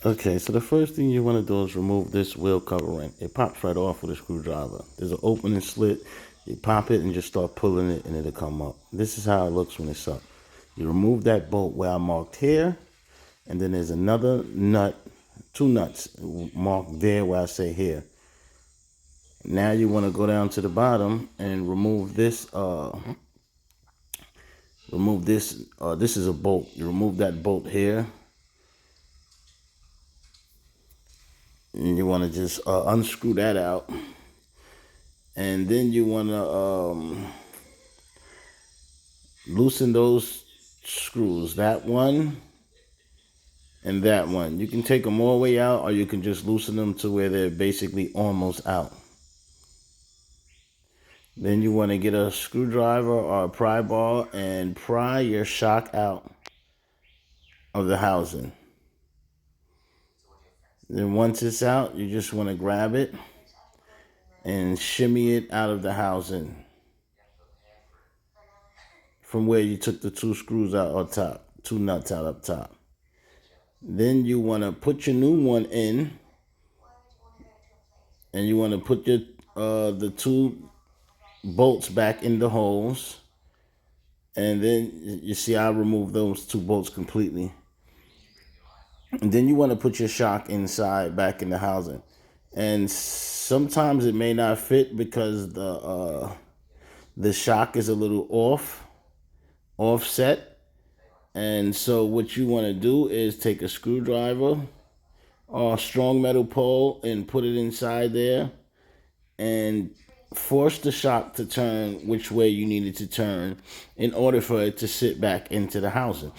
Okay, so the first thing you want to do is remove this wheel covering. It pops right off with a screwdriver. There's an opening slit. You pop it and just start pulling it and it'll come up. This is how it looks when it's up. You remove that bolt where I marked here, and then there's another nut, two nuts marked there where I say here. Now you want to go down to the bottom and remove this, this is a bolt. You remove that bolt here. And you want to just unscrew that out. And then you want to loosen those screws, that one and that one. You can take them all the way out, or you can just loosen them to where they're basically almost out. Then you want to get a screwdriver or a pry bar and pry your shock out of the housing. Then once it's out, you just want to grab it and shimmy it out of the housing from where you took the two screws out on top, two nuts out up top. Then you want to put your new one in, and you want to put your the two bolts back in the holes. And then you see I removed those two bolts completely. And then you want to put your shock inside back in the housing. And sometimes it may not fit because the shock is a little offset. And so what you want to do is take a screwdriver or a strong metal pole and put it inside there and force the shock to turn which way you need it to turn in order for it to sit back into the housing.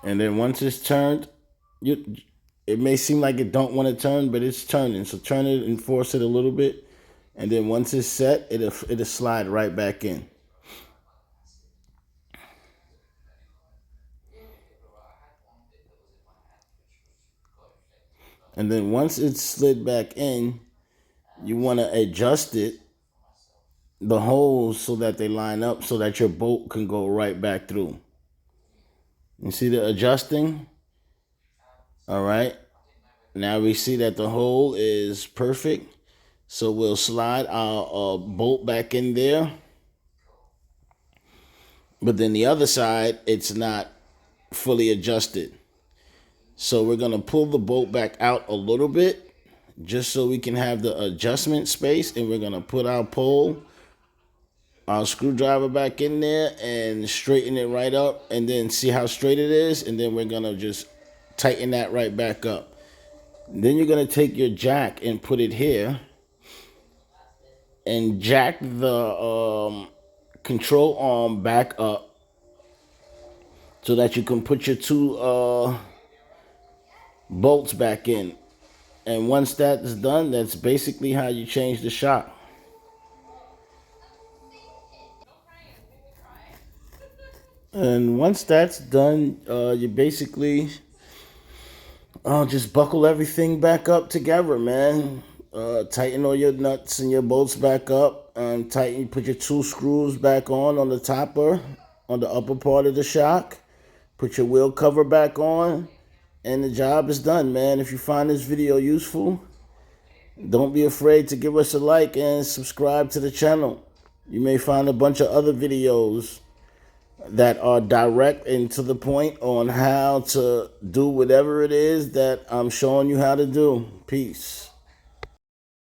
And then once it's turned, it may seem like it don't want to turn, but it's turning. So turn it and force it a little bit. And then once it's set, it'll slide right back in. And then once it's slid back in, you want to adjust it, the holes, so that they line up so that your bolt can go right back through. You see the adjusting? All right. Now we see that the hole is perfect. So we'll slide our bolt back in there. But then the other side, it's not fully adjusted. So we're going to pull the bolt back out a little bit just so we can have the adjustment space. And we're going to put our pole, our screwdriver back in there and straighten it right up. And then see how straight it is. And then we're going to just tighten that right back up. Then you're going to take your jack and put it here. And jack the control arm back up so that you can put your two bolts back in. And once that is done, that's basically how you change the shock. And once that's done, you basically just buckle everything back up together, man. Tighten all your nuts and your bolts back up. Put your two screws back on the topper, on the upper part of the shock. Put your wheel cover back on. And the job is done, man. If you find this video useful, don't be afraid to give us a like and subscribe to the channel. You may find a bunch of other videos that are direct and to the point on how to do whatever it is that I'm showing you how to do. Peace.